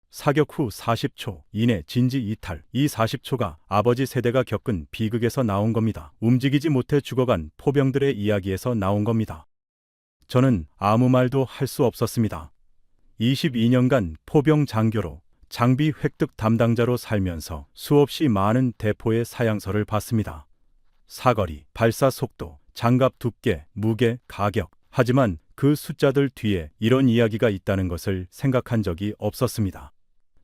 사격 후 40초 이내 진지 이탈. 이 40초가 아버지 세대가 겪은 비극에서 나온 겁니다. 움직이지 못해 죽어간 포병들의 이야기에서 나온 겁니다. 저는 아무 말도 할 수 없었습니다. 22년간 포병 장교로 장비 획득 담당자로 살면서 수없이 많은 대포의 사양서를 봤습니다. 사거리, 발사 속도, 장갑 두께, 무게, 가격. 하지만 그 숫자들 뒤에 이런 이야기가 있다는 것을 생각한 적이 없었습니다.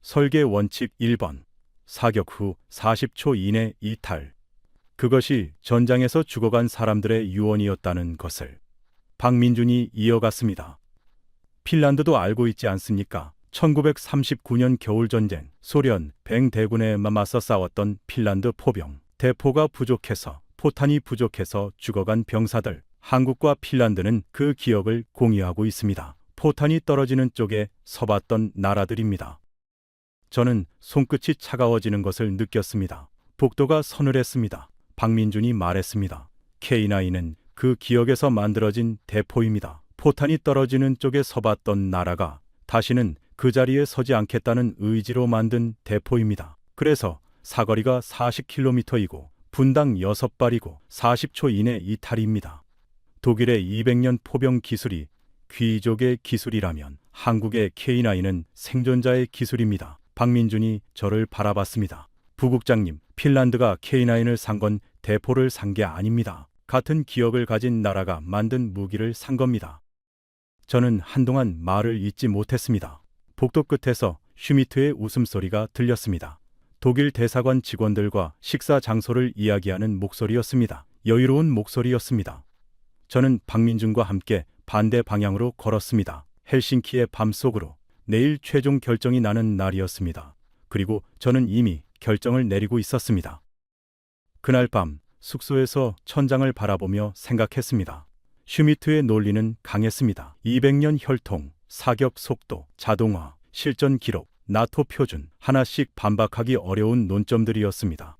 설계 원칙 1번. 사격 후 40초 이내 이탈. 그것이 전장에서 죽어간 사람들의 유언이었다는 것을 박민준이 이어갔습니다. 핀란드도 알고 있지 않습니까? 1939년 겨울전쟁, 소련 뱅대군에 맞서 싸웠던 핀란드 포병. 대포가 부족해서, 포탄이 부족해서 죽어간 병사들. 한국과 핀란드는 그 기억을 공유하고 있습니다. 포탄이 떨어지는 쪽에 서봤던 나라들입니다. 저는 손끝이 차가워지는 것을 느꼈습니다. 복도가 서늘했습니다. 박민준이 말했습니다. K9은 그 기억에서 만들어진 대포입니다. 포탄이 떨어지는 쪽에 서봤던 나라가 다시는 그 자리에 서지 않겠다는 의지로 만든 대포입니다. 그래서 사거리가 40km이고 분당 6발이고 40초 이내 이탈입니다. 독일의 200년 포병 기술이 귀족의 기술이라면 한국의 K9은 생존자의 기술입니다. 박민준이 저를 바라봤습니다. 부국장님, 핀란드가 K9을 산 건 대포를 산 게 아닙니다. 같은 기억을 가진 나라가 만든 무기를 산 겁니다. 저는 한동안 말을 잇지 못했습니다. 복도 끝에서 슈미트의 웃음소리가 들렸습니다. 독일 대사관 직원들과 식사 장소를 이야기하는 목소리였습니다. 여유로운 목소리였습니다. 저는 박민준과 함께 반대 방향으로 걸었습니다. 헬싱키의 밤속으로. 내일 최종 결정이 나는 날이었습니다. 그리고 저는 이미 결정을 내리고 있었습니다. 그날 밤 숙소에서 천장을 바라보며 생각했습니다. 슈미트의 논리는 강했습니다. 200년 혈통, 사격 속도, 자동화, 실전 기록, 나토 표준, 하나씩 반박하기 어려운 논점들이었습니다.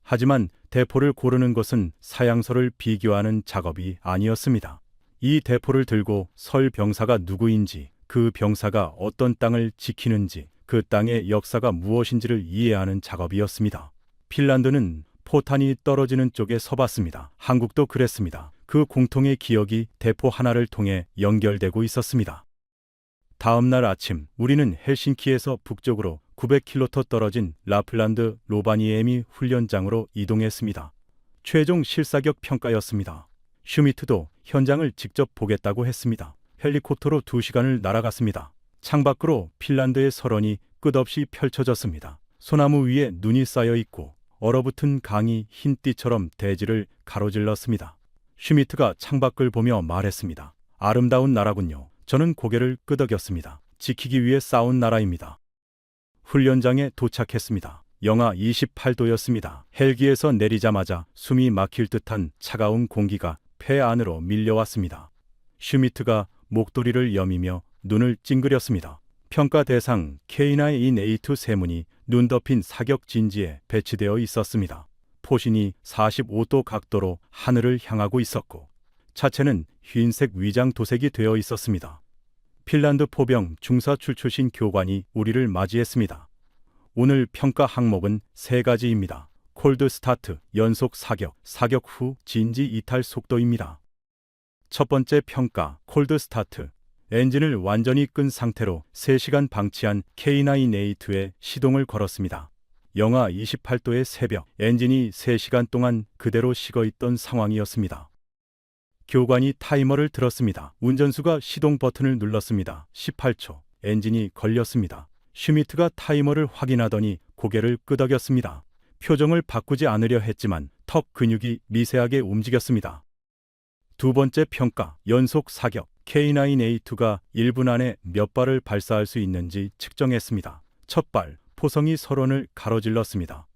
하지만 대포를 고르는 것은 사양서를 비교하는 작업이 아니었습니다. 이 대포를 들고 설 병사가 누구인지, 그 병사가 어떤 땅을 지키는지, 그 땅의 역사가 무엇인지를 이해하는 작업이었습니다. 핀란드는 포탄이 떨어지는 쪽에 서봤습니다. 한국도 그랬습니다. 그 공통의 기억이 대포 하나를 통해 연결되고 있었습니다. 다음 날 아침 우리는 헬싱키에서 북쪽으로 900km 떨어진 라플란드 로바니에미 훈련장으로 이동했습니다. 최종 실사격 평가였습니다. 슈미트도 현장을 직접 보겠다고 했습니다. 헬리콥터로 2시간을 날아갔습니다. 창밖으로 핀란드의 설원이 끝없이 펼쳐졌습니다. 소나무 위에 눈이 쌓여 있고 얼어붙은 강이 흰띠처럼 대지를 가로질렀습니다. 슈미트가 창밖을 보며 말했습니다. 아름다운 나라군요. 저는 고개를 끄덕였습니다. 지키기 위해 싸운 나라입니다. 훈련장에 도착했습니다. 영하 28도였습니다. 헬기에서 내리자마자 숨이 막힐 듯한 차가운 공기가 폐 안으로 밀려왔습니다. 슈미트가 목도리를 여미며 눈을 찡그렸습니다. 평가 대상 K9A2 세문이 눈 덮인 사격 진지에 배치되어 있었습니다. 포신이 45도 각도로 하늘을 향하고 있었고 차체는 흰색 위장 도색이 되어 있었습니다. 핀란드 포병 중사 출신 교관이 우리를 맞이했습니다. 오늘 평가 항목은 3가지입니다. 콜드 스타트, 연속 사격, 사격 후 진지 이탈 속도입니다. 첫 번째 평가, 콜드 스타트. 엔진을 완전히 끈 상태로 3시간 방치한 K9A2에 시동을 걸었습니다. 영하 28도의 새벽, 엔진이 3시간 동안 그대로 식어있던 상황이었습니다. 교관이 타이머를 들었습니다. 운전수가 시동 버튼을 눌렀습니다. 18초, 엔진이 걸렸습니다. 슈미트가 타이머를 확인하더니 고개를 끄덕였습니다. 표정을 바꾸지 않으려 했지만 턱 근육이 미세하게 움직였습니다. 두 번째 평가, 연속 사격. K9A2가 1분 안에 몇 발을 발사할 수 있는지 측정했습니다. 첫 발, 포성이 설원을 가로질렀습니다.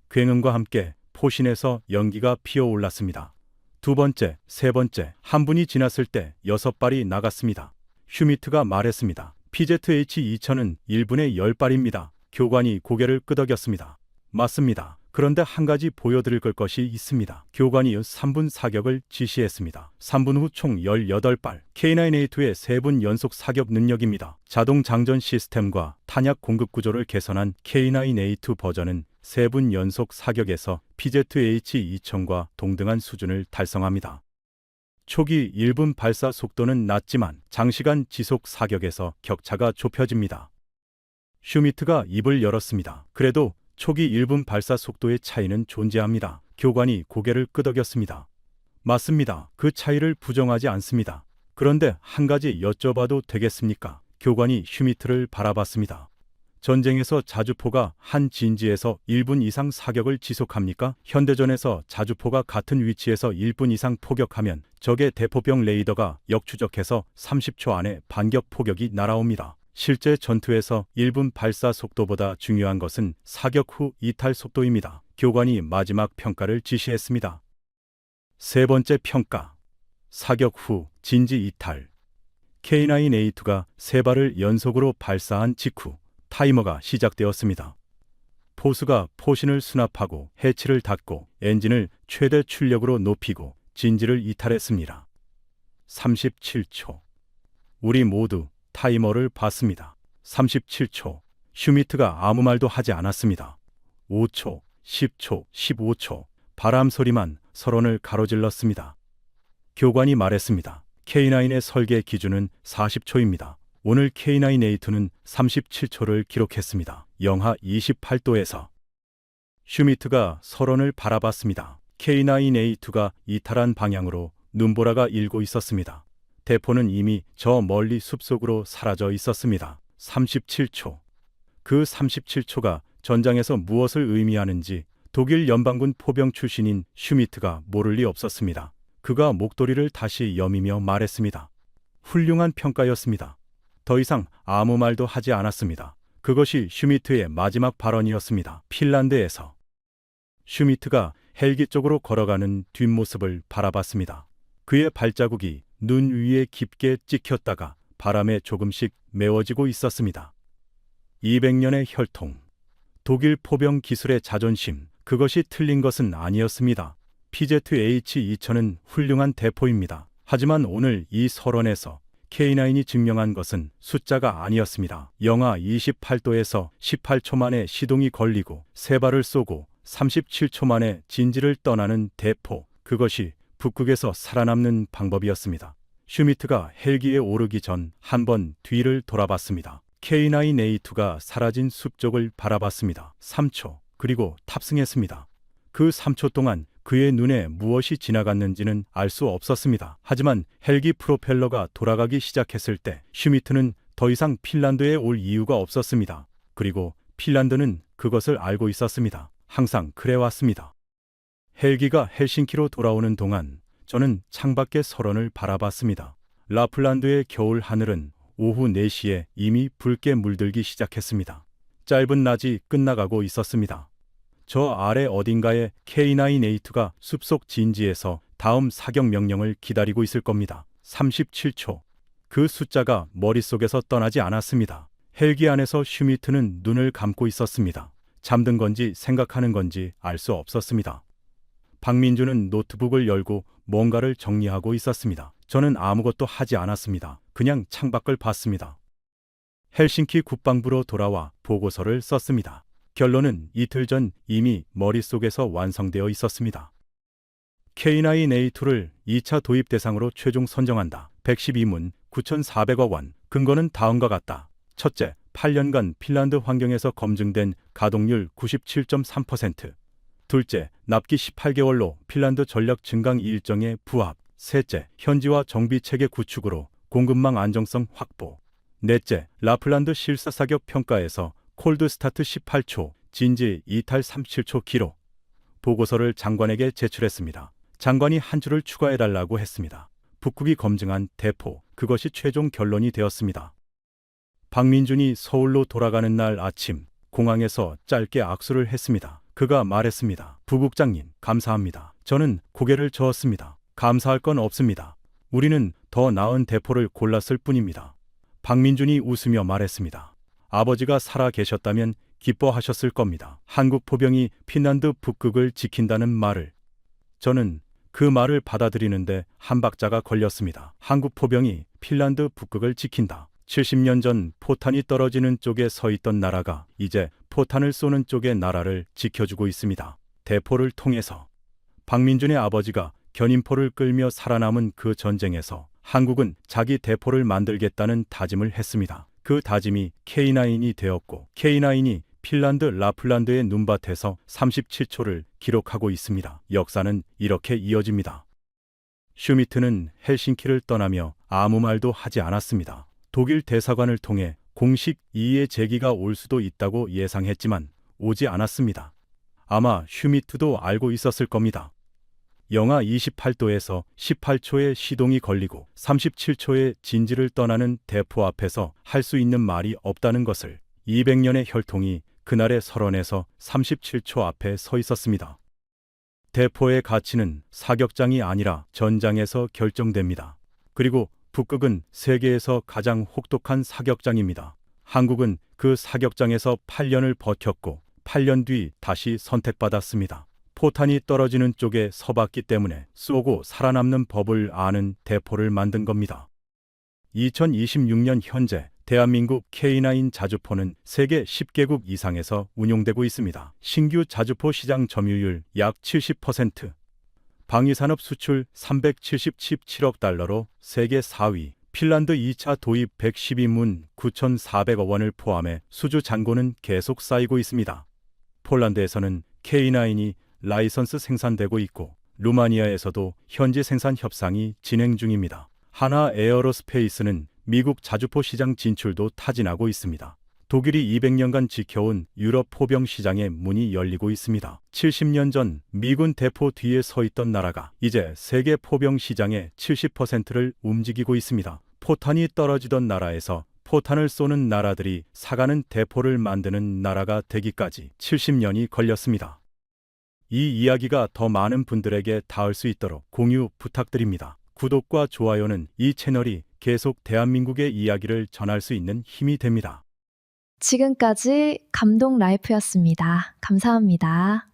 굉음과 함께 포신에서 연기가 피어올랐습니다. 두 번째, 세 번째, 한 분이 지났을 때 6발이 나갔습니다. 슈미트가 말했습니다. PZH-2000은 1분에 10발입니다. 교관이 고개를 끄덕였습니다. 맞습니다. 그런데 한 가지 보여드릴 것이 있습니다. 교관이 3분 사격을 지시했습니다. 3분 후 총 18발. K9A2의 3분 연속 사격 능력입니다. 자동 장전 시스템과 탄약 공급 구조를 개선한 K9A2 버전은 3분 연속 사격에서 PZH-2000과 동등한 수준을 달성합니다. 초기 1분 발사 속도는 낮지만 장시간 지속 사격에서 격차가 좁혀집니다. 슈미트가 입을 열었습니다. 그래도 초기 1분 발사 속도의 차이는 존재합니다. 교관이 고개를 끄덕였습니다. 맞습니다. 그 차이를 부정하지 않습니다. 그런데 한 가지 여쭤봐도 되겠습니까? 교관이 슈미트를 바라봤습니다. 전쟁에서 자주포가 한 진지에서 1분 이상 사격을 지속합니까? 현대전에서 자주포가 같은 위치에서 1분 이상 포격하면 적의 대포병 레이더가 역추적해서 30초 안에 반격 포격이 날아옵니다. 실제 전투에서 1분 발사 속도보다 중요한 것은 사격 후 이탈 속도입니다. 교관이 마지막 평가를 지시했습니다. 세 번째 평가. 사격 후 진지 이탈. K9A2가 3발을 연속으로 발사한 직후 타이머가 시작되었습니다. 포수가 포신을 수납하고 해치를 닫고 엔진을 최대 출력으로 높이고 진지를 이탈했습니다. 37초. 우리 모두 타이머를 봤습니다. 37초. 슈미트가 아무 말도 하지 않았습니다. 5초, 10초, 15초. 바람 소리만 서론을 가로질렀습니다. 교관이 말했습니다. K9의 설계 기준은 40초입니다. 오늘 K9A2는 37초를 기록했습니다. 영하 28도에서. 슈미트가 서론을 바라봤습니다. K9A2가 이탈한 방향으로 눈보라가 일고 있었습니다. 대포는 이미 저 멀리 숲속으로 사라져 있었습니다. 37초. 그 37초가 전장에서 무엇을 의미하는지 독일 연방군 포병 출신인 슈미트가 모를 리 없었습니다. 그가 목도리를 다시 여미며 말했습니다. 훌륭한 평가였습니다. 더 이상 아무 말도 하지 않았습니다. 그것이 슈미트의 마지막 발언이었습니다. 핀란드에서. 슈미트가 헬기 쪽으로 걸어가는 뒷모습을 바라봤습니다. 그의 발자국이 눈 위에 깊게 찍혔다가 바람에 조금씩 메워지고 있었습니다. 200년의 혈통. 독일 포병 기술의 자존심. 그것이 틀린 것은 아니었습니다. PZH-2000은 훌륭한 대포입니다. 하지만 오늘 이 서론에서 K9이 증명한 것은 숫자가 아니었습니다. 영하 28도에서 18초 만에 시동이 걸리고 3발을 쏘고 37초 만에 진지를 떠나는 대포. 그것이 북극에서 살아남는 방법이었습니다. 슈미트가 헬기에 오르기 전 한 번 뒤를 돌아봤습니다. K9A2가 사라진 숲쪽을 바라봤습니다. 3초. 그리고 탑승했습니다. 그 3초 동안 그의 눈에 무엇이 지나갔는지는 알 수 없었습니다. 하지만 헬기 프로펠러가 돌아가기 시작했을 때 슈미트는 더 이상 핀란드에 올 이유가 없었습니다. 그리고 핀란드는 그것을 알고 있었습니다. 항상 그래왔습니다. 헬기가 헬싱키로 돌아오는 동안 저는 창밖의 설원을 바라봤습니다. 라플란드의 겨울 하늘은 오후 4시에 이미 붉게 물들기 시작했습니다. 짧은 낮이 끝나가고 있었습니다. 저 아래 어딘가에 K9A2가 숲속 진지에서 다음 사격 명령을 기다리고 있을 겁니다. 37초. 그 숫자가 머릿속에서 떠나지 않았습니다. 헬기 안에서 슈미트는 눈을 감고 있었습니다. 잠든 건지 생각하는 건지 알 수 없었습니다. 박민주는 노트북을 열고 뭔가를 정리하고 있었습니다. 저는 아무것도 하지 않았습니다. 그냥 창밖을 봤습니다. 헬싱키 국방부로 돌아와 보고서를 썼습니다. 결론은 이틀 전 이미 머릿속에서 완성되어 있었습니다. K9A2를 2차 도입 대상으로 최종 선정한다. 112문 9,400억 원. 근거는 다음과 같다. 첫째, 8년간 핀란드 환경에서 검증된 가동률 97.3%. 둘째, 납기 18개월로 핀란드 전력 증강 일정에 부합. 셋째, 현지화 정비체계 구축으로 공급망 안정성 확보. 넷째, 라플란드 실사사격 평가에서 콜드 스타트 18초, 진지 이탈 37초 기록. 보고서를 장관에게 제출했습니다. 장관이 한 줄을 추가해달라고 했습니다. 북극이 검증한 대포, 그것이 최종 결론이 되었습니다. 박민준이 서울로 돌아가는 날 아침, 공항에서 짧게 악수를 했습니다. 그가 말했습니다. 부국장님, 감사합니다. 저는 고개를 저었습니다. 감사할 건 없습니다. 우리는 더 나은 대포를 골랐을 뿐입니다. 박민준이 웃으며 말했습니다. 아버지가 살아 계셨다면 기뻐하셨을 겁니다. 한국 포병이 핀란드 북극을 지킨다는 말을. 저는 그 말을 받아들이는데 한 박자가 걸렸습니다. 한국 포병이 핀란드 북극을 지킨다. 70년 전 포탄이 떨어지는 쪽에 서 있던 나라가 이제 포탄을 쏘는 쪽의 나라를 지켜주고 있습니다. 대포를 통해서 박민준의 아버지가 견인포를 끌며 살아남은 그 전쟁에서 한국은 자기 대포를 만들겠다는 다짐을 했습니다. 그 다짐이 K9이 되었고 K9이 핀란드 라플란드의 눈밭에서 37초를 기록하고 있습니다. 역사는 이렇게 이어집니다. 슈미트는 헬싱키를 떠나며 아무 말도 하지 않았습니다. 독일 대사관을 통해 공식 이의 제기가 올 수도 있다고 예상했지만 오지 않았습니다. 아마 슈미트도 알고 있었을 겁니다. 영하 28도에서 18초의 시동이 걸리고 37초의 진지를 떠나는 대포 앞에서 할 수 있는 말이 없다는 것을 200년의 혈통이 그날의 설원에서 37초 앞에 서 있었습니다. 대포의 가치는 사격장이 아니라 전장에서 결정됩니다. 그리고 북극은 세계에서 가장 혹독한 사격장입니다. 한국은 그 사격장에서 8년을 버텼고 8년 뒤 다시 선택받았습니다. 포탄이 떨어지는 쪽에 서봤기 때문에 쏘고 살아남는 법을 아는 대포를 만든 겁니다. 2026년 현재 대한민국 K9 자주포는 세계 10개국 이상에서 운용되고 있습니다. 신규 자주포 시장 점유율 약 70%, 방위산업 수출 377억 달러로 세계 4위, 핀란드 2차 도입 112문 9,400억 원을 포함해 수주 잔고는 계속 쌓이고 있습니다. 폴란드에서는 K9이 라이선스 생산되고 있고 루마니아에서도 현지 생산 협상이 진행 중입니다. 하나 에어로스페이스는 미국 자주포 시장 진출도 타진하고 있습니다. 독일이 200년간 지켜온 유럽 포병 시장의 문이 열리고 있습니다. 70년 전 미군 대포 뒤에 서 있던 나라가 이제 세계 포병 시장의 70%를 움직이고 있습니다. 포탄이 떨어지던 나라에서 포탄을 쏘는 나라들이 사가는 대포를 만드는 나라가 되기까지 70년이 걸렸습니다. 이 이야기가 더 많은 분들에게 닿을 수 있도록 공유 부탁드립니다. 구독과 좋아요는 이 채널이 계속 대한민국의 이야기를 전할 수 있는 힘이 됩니다. 지금까지 감동 라이프였습니다. 감사합니다.